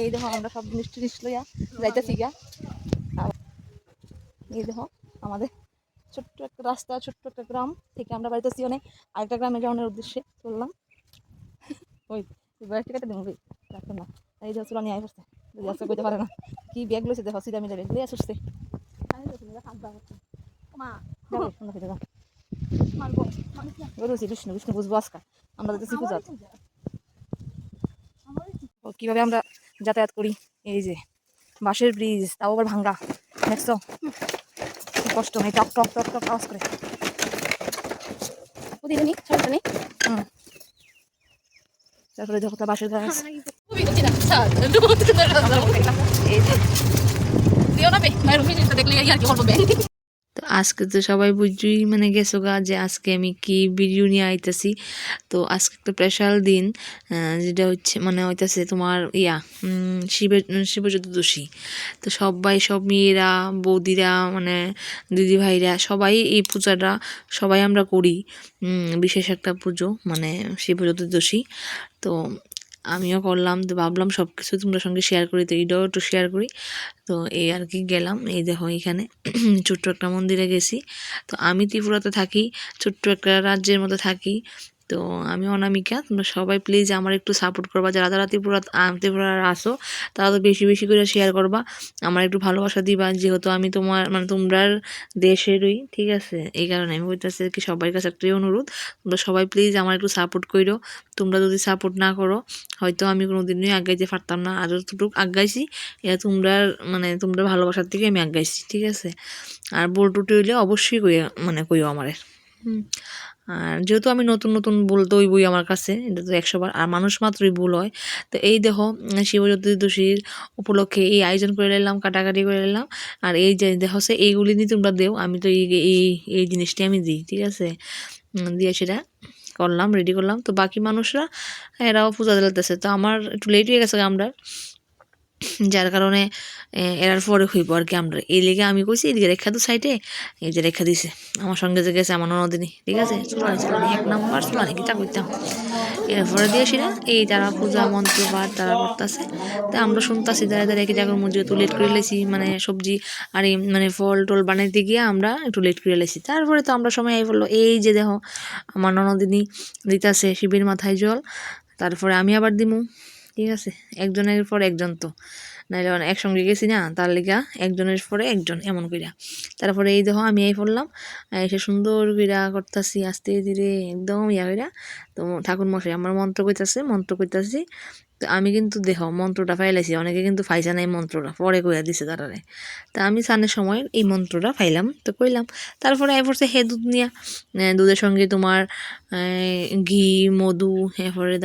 এই দেখো আমরা সব জিনিস টিনিস লইয়া যাইতেছি গা। এই দেখো আমাদের ছোট্ট একটা রাস্তা, ছোট্ট একটা গ্রাম থেকে আমরা বাড়িতেছি অনেক আরেকটা গ্রামে যাওয়ার উদ্দেশ্যে চললাম। ওই বয়স টিকাটা দিন রাখতো না। এই যে চুলা নিয়ে আই পড়ছে, যদি আজকে কইতে পারে না কি ব্যাগ লইছে দেখো, সিধা মিলে ব্যাগ লিয়ে আসছে। বিষ্ণু বিষ্ণু বুঝবো আজকা আমরা যাচ্ছি পূজা। কিভাবে আমরা যাতায়াত করি, এই যে বাঁশের ব্রিজ, তাও আবার ভাঙ্গা, দেখছো কি কষ্ট নেই, টক টক টক টক আওয়াজ করে। তারপরে দেখো তা বাঁশের গাছ, তো আজকে তো সবাই বুঝুই মানে গেছো গা যে আজকে আমি কি ভিডিও নিয়ে আইতেছি। তো আজকে একটা স্পেশাল দিন, যেটা হচ্ছে মানে হইতেছে তোমার শিব চতুর্দশী। তো সবাই সব মেয়েরা বৌদিরা মানে দিদি ভাইরা সবাই এই পূজাটা সবাই আমরা করি। বিশেষ একটা পুজো মানে শিব চতুর্দশী। তো আমিও করলাম, তো ভাবলাম সব কিছু তোমার সঙ্গে শেয়ার করি, তো এইটাও একটু শেয়ার করি। তো এই আর কি গেলাম, এই দেখো এখানে ছোট্ট একটা মন্দিরে গেছি। তো আমি ত্রিপুরাতে থাকি, ছোট্ট একটা রাজ্যের মধ্যে থাকি। তো আমি অনামিকা, তোমরা সবাই প্লিজ আমার একটু সাপোর্ট করবা, যারা যারা ত্রিপুরার আসো তারা তো বেশি বেশি করে শেয়ার করবা, আমার একটু ভালোবাসা দিবা, যেহেতু আমি তোমার মানে তোমরার দেশেরই, ঠিক আছে? এই কারণে আমি বলতেছি কি সবার কাছে একটাই অনুরোধ, তোমরা সবাই প্লিজ আমার একটু সাপোর্ট করো। তোমরা যদি সাপোর্ট না করো হয়তো আমি কোনোদিনই আগাইতে পারতাম না, আর যতটুকু আগাইছি এটা তোমরা মানে তোমরা ভালোবাসার থেকে আমি আগাইছি, ঠিক আছে? আর ভুল টুটি হইলে অবশ্যই কইও আমারে। আর যেহেতু আমি নতুন নতুন বলতে ওই বই আমার কাছে, এটা তো 100 বার, আর মানুষ মাত্রই ভুল হয়। তো এই দেখো শিব চতুর্দশীর উপলক্ষে এই আয়োজন করে নিলাম, কাটাকাটি করে নিলাম। আর এই যে দেখো সে এইগুলি দিয়ে তোমরা দেও, আমি তো এই এই জিনিসটি আমি দিই, ঠিক আছে? দিয়ে সেটা করলাম, রেডি করলাম। তো বাকি মানুষরা এরাও পূজা দিতেছে, তো আমার একটু লেট হয়ে গেছে আমরা, যার কারণে এরার পরে হইব আর কি। আমরা এই লেগে আমি কইছি এদিকে রেখা তো সাইডে, এই যে রেখা দিছে আমার সঙ্গে যে গেছে আমার ননদিনী, ঠিক আছে? চুলানি 1 নাম্বার চুলানি কিতা করতাম। এরপরে দিয়ে সেটা এই তারা পূজা মন্ত্র পাঠ তারা করতেছে, তো আমরা শুনতেছি দাঁড়িয়ে দাঁড়িয়ে কি জায়গার মধ্যে তো লেট করে লেছি, মানে সবজি আর এই মানে ফল টল বানাইতে গিয়ে আমরা একটু লেট করে লেছি। তারপরে তো আমরা সময় এই বললো, এই যে দেখো আমার ননদিনী দিতেছে শিবের মাথায় জল, তারপরে আমি আবার দিমু, ঠিক আছে? একজনের পর একজন, তো নাইলে একসঙ্গে গেছি না, তার লিগা একজনের পরে একজন এমন কইরা। তারপরে এই দেখো আমি এই পড়লাম, এসে সুন্দর কইরা করতেছি আস্তে ধীরে একদম ইয়া কইরা। তো ঠাকুর মশাই আমার মন্ত্র কইতাছি। তো আমি কিন্তু দেখো মন্ত্রটা ফাইলাইছি, অনেকে কিন্তু ফাইসা নাই মন্ত্রটা, পরে কইয়া দিছে তারারে। তা আমি স্নানের সময় এই মন্ত্রটা ফাইলাম, তো কইলাম। তারপরে এই পড়ছে হে দুধ নিয়া, দুধের সঙ্গে তোমার ঘি মধু, এরপরে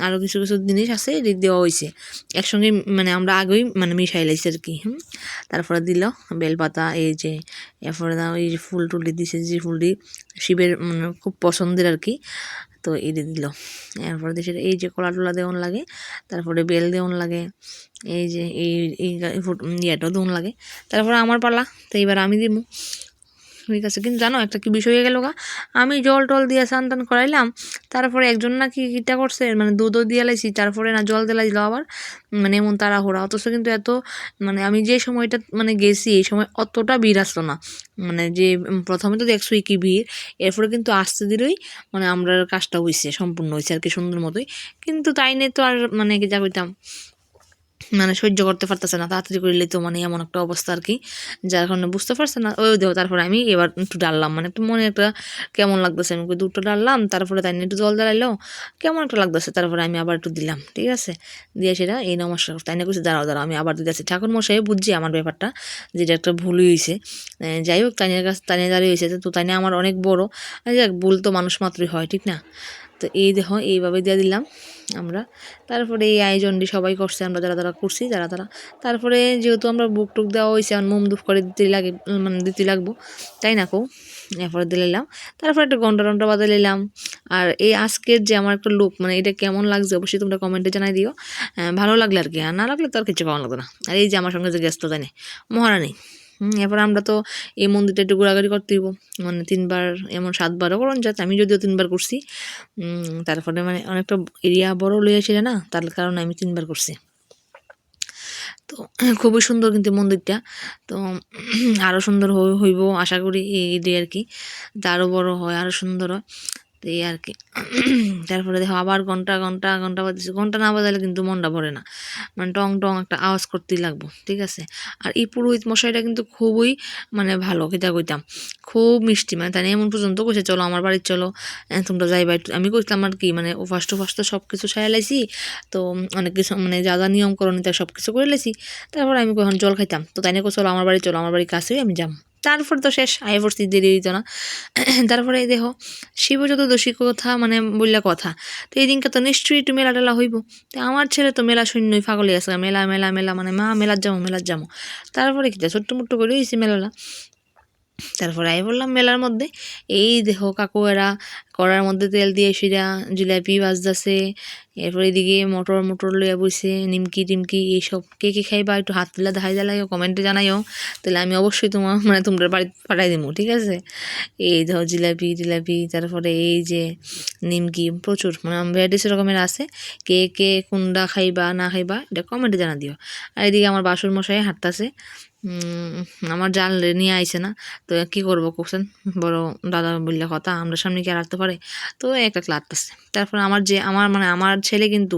আরও কিছু কিছু জিনিস আছে দেওয়া হয়েছে একসঙ্গে, মানে আমরা আগেই মানে মিশাই লাইছি আর কি। তারপরে দিল বেলপাতা, এই যে এরপরে ওই যে ফুল টুলি দিছে, যে ফুলটি শিবের মানে খুব পছন্দের আর কি। তো এটা দিল, এরপরে দেশে এই যে কলা টলা দেওয়ান লাগে, তারপরে বেল দেওয়ান লাগে, এই যে এই ইয়েটাও দেওয়ান লাগে। তারপরে আমার পালা, তো এবার আমি দিব, ঠিক আছে? কিন্তু জানো একটা কি বিষয় হয়ে গেল গা, আমি জল টল দিয়ে স্নান টান করাইলাম, তারপরে একজন নাকি কিটা করছে মানে দুধও দিয়ে লাইছি, তারপরে না জল দিয়ে লাইছিল আবার, মানে এমন তাড়াহুড়া। অথচ কিন্তু এত মানে আমি যে সময়টা মানে গেছি এই সময় অতটা ভিড় আসতো না, মানে যে প্রথমে তো দেখছোই কি ভিড়, এরপরে কিন্তু আসতে দিলেই মানে আমরা কাজটা হয়েছে, সম্পূর্ণ হয়েছে আর কি সুন্দর মতোই। কিন্তু তাই নিয়ে তো আর মানে কি যা কইতাম মানে সহ্য করতে পারতেছে না, তাড়াতাড়ি করলে তো মানে এমন একটা অবস্থা আর কি, যার কারণে বুঝতে পারছে না ওই দেহ। তারপরে আমি এবার একটু ডাললাম, মানে একটু মনে একটা কেমন লাগতেছে, আমি দুধটা ডাললাম, তারপরে তাই একটু জল দাঁড়াইলো, কেমন একটা লাগতেছে, তারপরে আমি আবার একটু দিলাম, ঠিক আছে? দিয়ে সেটা এই নমস্কার তাই না, কিছু দাঁড়াও আমি আবার দিতেছি। ঠাকুর মশাই বুঝছি আমার ব্যাপারটা, যেটা একটা ভুলই হয়েছে। যাই হোক তাইনের কাছে তাইনে দাঁড়িয়ে হয়েছে, তো তাইনে আমার অনেক বড়, যাক ভুল তো মানুষ মাত্রই হয়, ঠিক না? তো এই দেখো এইভাবে দিয়ে দিলাম আমরা। তারপরে এই আয়োজনটি সবাই করছে, আমরা যারা যারা করছি যারা তারা। তারপরে যেহেতু আমরা বুক টুক দেওয়া হয়েছে, আর মোম দুপ করে দিতে লাগে, মানে দিতে লাগবো, তাই না কো? এরপরে দিলাম, তারপরে একটা ঘন্টা টন্টা বাজে নিলাম। আর এই আজকের যে আমার একটা লুক, মানে এটা কেমন লাগছে অবশ্যই তোমরা কমেন্টে জানাই দিও। ভালো লাগলে আর কি, আর না লাগলে তো আর কিছু কেমন লাগতো না। আর এই যে আমার সঙ্গে যে গেস্ট তো জানে মহারানী। এরপর আমরা তো এই মন্দিরটা একটু ঘোরাঘুরি করতে দিব, মানে 3 বার এমন 7বারও করুন যাতে, আমি যদিও 3বার করছি। তারপরে মানে অনেকটা এরিয়া বড় লইয়াছিল না, তার কারণে আমি 3বার করছি। তো খুবই সুন্দর কিন্তু মন্দিরটা। তো আরও সুন্দর হইব আশা করি এই আর কি, আরও বড় হয় আরও সুন্দর হয়, তো এই আর কি। তারপরে দেখো আবার ঘন্টা ঘন্টা ঘন্টা বাজছে, ঘন্টা না বাজালে কিন্তু মনটা ভরে না, মানে টং টং একটা আওয়াজ করতেই লাগবো, ঠিক আছে। আর এই পুরোহিত মশাইটা কিন্তু খুবই মানে ভালো, কিতা কইতাম, খুব মিষ্টি, মানে তাই এমন পর্যন্ত কইছে চলো আমার বাড়ি চলো, তোমরা যাইবা একটু। আমি কইতাম আর কি, মানে ও ফার্স্ট তো সব কিছু সারা লাইছি, তো অনেক কিছু মানে যা যা নিয়ম করণী তার সব কিছু করে লাইছি। তারপর আমি কখন জল খাইতাম, তো তাই নিয়ে চলো আমার বাড়ি চলো, আমার বাড়ির কাছেই আমি যাম। তারপর তো শেষ, আয় পড়ছি, দেরি হইতো না। তারপরে এই দেখো শিব চতুর্দশী কথা মানে বললা কথা, তো এই দিনকে তো নিশ্চয়ই একটু মেলা টেলা হইব। তো আমার ছেলে তো মেলা শূন্যই পাগল আছে, মেলা মেলা মেলা মানে মা মেলার যাবো মেলার যাবো। তারপরে কি ছোট্ট মুট্ট করে হয়েছি মেলাটা। তারপরে আই বললাম মেলার মধ্যে, এই দেখো কাকু এরা কড়ার মধ্যে তেল দিয়ে সিরা জিলাপি ভাজতেছে, এরপর এদিকে মটর মটর লইয়া বইছে, নিমকি টিমকি এইসব। কে কে খাইবা একটু হাত তুলে দেখাই জ্বালাইও, কমেন্টে জানাইও, তাহলে আমি অবশ্যই তোমার মানে তোমরা বাড়ি পাঠাই দিব, ঠিক আছে। এই ধরো জিলাপি টিলাপি, তারপরে এই যে নিমকি প্রচুর মানে ভ্যারাইটিস রকমের আছে। কে কে কোনটা খাইবা না খাইবা এটা কমেন্টে জানা দিও। আর এদিকে আমার বাসুর মশাই হাঁটতাছে, আমার জাল নিয়ে আইছে না, তো কি করবো কোশ্চেন, বড় দাদা বললে কথা, আমরা সামনে কি আর আটতে পারে, তো একটা লাগতেছে। তারপর আমার ছেলে কিন্তু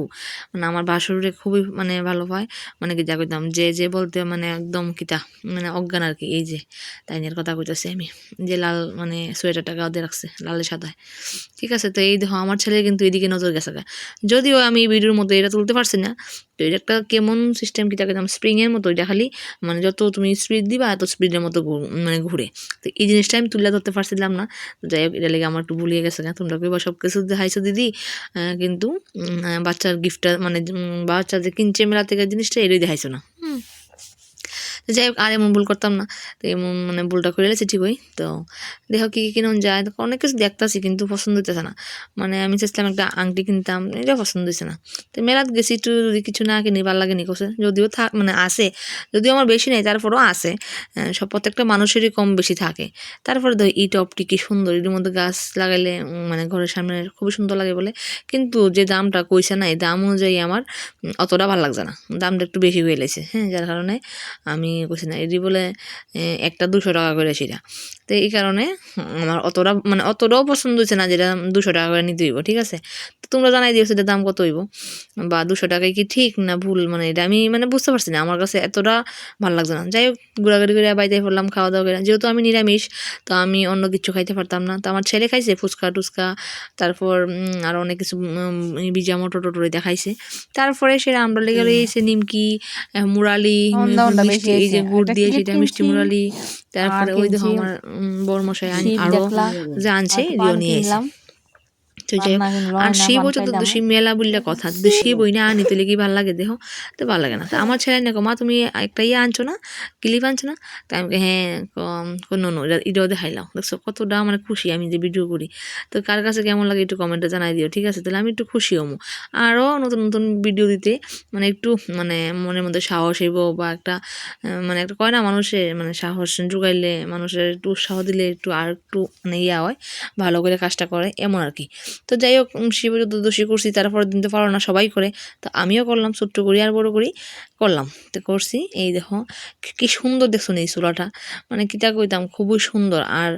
মানে আমার ভাসুরে খুবই মানে ভালো পায়, মানে কি যা কইতাম যে বলতে মানে একদম কিতা মানে অজ্ঞান আর কি। এই যে তাইনের কথা কইতাছি আমি, যে লাল মানে সোয়েটারটা গায়ে রাখছে লালের সাদায়, ঠিক আছে। তো এই দেখো আমার ছেলে কিন্তু এদিকে নজর গেছে, যদিও আমি এই ভিডিওর মতো এটা তুলতে পারছি না। তো এটা একটা কেমন সিস্টেম কি তাকে স্প্রিংয়ের মতো, এটা খালি মানে যত তুমি স্পিড দিবা এত স্পিডের মতো মানে ঘুরে। তো এই জিনিসটা আমি তুলে ধরতে পারছিলাম না, তো যাই হোক এটা লেগে আমার একটু ভুলিয়ে গেছে। তোমরা কইবা সব কিছু দেখাইছো দিদি, কিন্তু বাচ্চার গিফটটা মানে বাচ্চা যে কিনছে মেলা থেকে জিনিসটা এটাই দেখাইছো না। তো যাই হোক আর এমন ভুল করতাম না, তো এমন মানে ভুলটা করে লেছি ঠিকই। তো দেখো কী কী কিনুন যায়, তো অনেক কিছু দেখতেছি কিন্তু পছন্দ হইতেছে না, মানে আমি চাইছিলাম একটা আংটি কিনতাম, এটা পছন্দ হয়েছে না। তো মেলাত গেছি একটু যদি কিছু না কিনি ভালো লাগে নি কোসে, যদিও মানে আসে, যদিও আমার বেশি নেই তারপরেও আসে, সব প্রত্যেকটা মানুষেরই কম বেশি থাকে। তারপরে ধর এই টপটি কি সুন্দর, এর মধ্যে গাছ লাগাইলে মানে ঘরের সামনে খুবই সুন্দর লাগে বলে, কিন্তু যে দামটা কইছে না এই দাম অনুযায়ী আমার অতটা ভালো লাগছে না, দামটা একটু বেশি হয়ে গেছে, হ্যাঁ, যার কারণে আমি কইছি না। এটি বলে একটা 200 টাকা করে সেটা, তো এই কারণে আমার অতটাও পছন্দ হয়েছে না যেটা 200 টাকা করে নিতে হইব, ঠিক আছে। তো তোমরা জানাই দিও সেটার দাম কত হইব, বা 200 টাকায় কি ঠিক না ভুল, মানে এটা আমি মানে বুঝতে পারছি না, আমার কাছে এতটা ভালো লাগছে না। যাই হোক ঘোরাঘুরি করে বাইতে পড়লাম, খাওয়া দাওয়া করে, যেহেতু আমি নিরামিষ তো আমি অন্য কিছু খাইতে পারতাম না। তো আমার ছেলে খাইছে ফুচকা টুচকা, তারপর আর অনেক কিছু বিজা মটর টটর এটা খাইছে। তারপরে সেটা আমরা লেগে রয়েছে নিমকি মুরালি মিষ্টি, এই যে গুড় দিয়ে সেটা মিষ্টি মুরালি। তারপরে ওই দেখো আমার বড়মশাই আরো যে আনছে এটিও নিয়ে এসে। তো যাই হোক আর শিব চতুর্দশী মেলা বললে কথা, যদি শিব ওই না আনি তাহলে কি ভালো লাগে দেখো, তো ভালো লাগে না। তো আমার ছেলে না মা তুমি একটা ইয়ে আনছো না, ক্লিপ আনছো না, তাই আমি হ্যাঁ কোনো এটাও দেখাইলাম, দেখছো কতটা মানে খুশি আমি যে ভিডিও করি। তো কার কাছে কেমন লাগে একটু কমেন্টে জানাই দিও, ঠিক আছে, তাহলে আমি একটু খুশি হবো আরও নতুন নতুন ভিডিও দিতে, মানে একটু মানে মনের মধ্যে সাহস হইব, বা একটা মানে একটা কয় না মানুষের মানে সাহস জোগাইলে মানুষের একটু উৎসাহ দিলে একটু আর একটু মানে ইয়া হয়, ভালো করে কাজটা করে এমন আর কি। তো যাই হোক শিব চতুর্দশী করছি, তারপরের দিন তো পারো না সবাই করে, তো আমিও করলাম, ছোট্ট করি আর বড় করি করলাম, তো করছি। এই দেখো কি সুন্দর দেখছো এই চুলাটা, মানে কিতা কইতাম খুবই সুন্দর। আর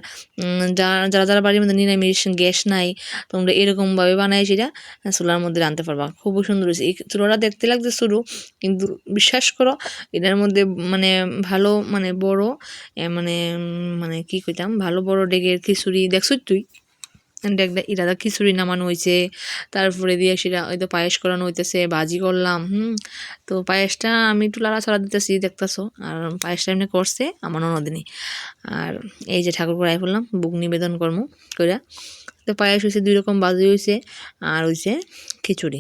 যারা যারা বাড়ির মধ্যে নিরামিষ গ্যাস নাই, তোমরা এরকমভাবে বানাই সেটা চুলার মধ্যে রাঁধতে পারবা, খুবই সুন্দর হয়েছে। এই চুলাটা দেখতে লাগছে শুরু, কিন্তু বিশ্বাস করো এটার মধ্যে মানে ভালো মানে বড় মানে মানে কি কইতাম ভালো বড় ডেগের খিচুড়ি দেখছো তুই, ইরাদা খিচুড়ি নামানো হয়েছে, তারপরে দিয়ে সেটা হয়তো পায়েস করানো হইতেছে, ভাজি করলাম। তো পায়েসটা আমি একটু লাড়াছাড়া দিতেছি দেখতেছো, আর পায়েসটা এমনি করছে আমার ননদিনী। আর এই যে ঠাকুর করাই ফেললাম বুক নিবেদন কর্ম কইরা, তো পায়েস হয়েছে 2 রকম, ভাজি হয়েছে আর হয়েছে খিচুড়ি।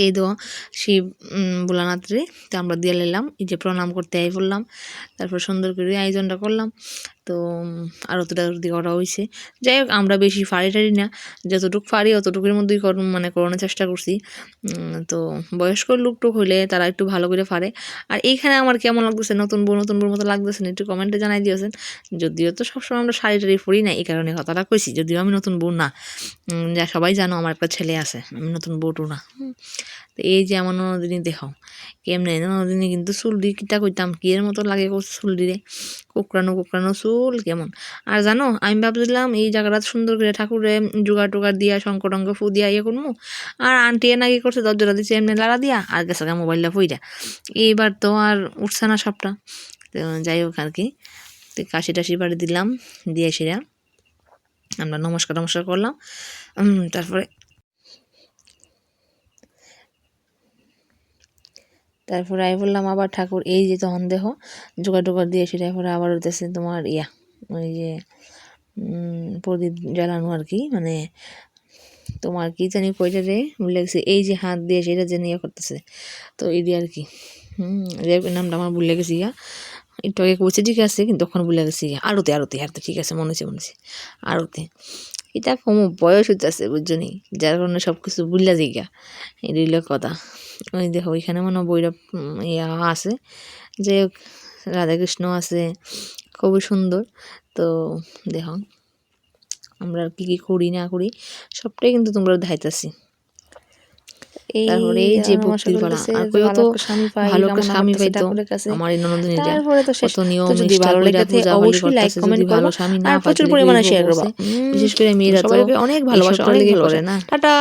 এই তো শিব ভোলানাথরে তো আমরা দিয়ে নিলাম, এই যে প্রণাম করতে আই বললাম, তারপর সুন্দর করে আয়োজনটা করলাম। তো আরতিটা করা হয়েছে। যাই হোক আমরা বেশি ফাড়ি টাড়ি না, যতটুকু পারি অতটুকুর মধ্যেই মানে করানোর চেষ্টা করছি। তো বয়স্ক লোকটুক হইলে তারা একটু ভালো করে পারে। আর এইখানে আমার কেমন লাগতেছে, নতুন বউ মতো লাগতেছে না একটু কমেন্টে জানাই দিয়েছেন। যদিও তো সবসময় আমরা শাড়ি টাড়ি পরি না, এই কারণে কথাটা কইছি, যদিও আমি নতুন বউ না, যা সবাই জানো আমার একটা ছেলে আছে, আমি নতুন বউটু না। তো এই যে আমার ননদিনী দেখাও কেমনে ননদিনী কিন্তু চুলটি কিটা কইতাম কি এর মতো লাগে চুলটিরে কোকড়ানো কোকড়ানো চুল কেমন। আর জানো আমি ভাবছিলাম এই জায়গাটা সুন্দর করে ঠাকুরে জোগাড় টোগাড় দিয়া শঙ্কর টঙ্ক ফু দিয়া ইয়ে করবো, আর আন্টি নাকি করছে দরজাটা দিচ্ছে এমনি লাড়া দিয়া আর গেছে মোবাইলটা ফইরা। এইবার তো আর উঠছে না সবটা। তো যাই হোক আর কি, তো কাশি টাশি বাড়ি দিলাম, দিয়ে সেরা আমরা নমস্কার টমস্কার করলাম। তারপরে আই বললাম আবার ঠাকুর এই যে তখন দেখো জোগাড় টোগাড় দিয়ে সেটা পরে আবার হইতেছে তোমার ওই যে প্রদীপ জ্বালানো আর কি, মানে তোমার কি জানি কইটা রে ভুলে গেছে, এই যে হাত দিয়ে সেটা যে ইয়ে করতেছে, তো এই দিয়ে আর কি নামটা আমার ভুলে গেছি একটু আগে কইছে ঠিক আছে, কিন্তু তখন ভুলে গেছি আরতে আরতে আরতে ঠিক আছে মনে হচ্ছে আরতে। এটা কম বয়স হইতেছে বুঝছো নি, যার কারণে সব কিছু বুঝলা জিগা, এটাই হলো কথা। ওই দেখো ওইখানে মনে বৈরব আছে, যে রাধাকৃষ্ণ আছে, খুবই সুন্দর। তো দেখো আমরা কি কি করি না করি সবটাই কিন্তু তোমরা দেখাইতেছি। তারপরে এই যে ভক্তির পালা, আর কেউ তো ভালো একটা স্বামী পাইতো আমার এই ননদিনীরা, কত নিয়ম নিষ্ঠা কইরা পূজা পালি করতেছে, যদি ভালো স্বামী না পাইতো প্রচুর পরিমাণে শেয়ার করবা, বিশেষ করে মেয়েরা তো অনেক ভালোবাসা অনেক করে না। টাটা।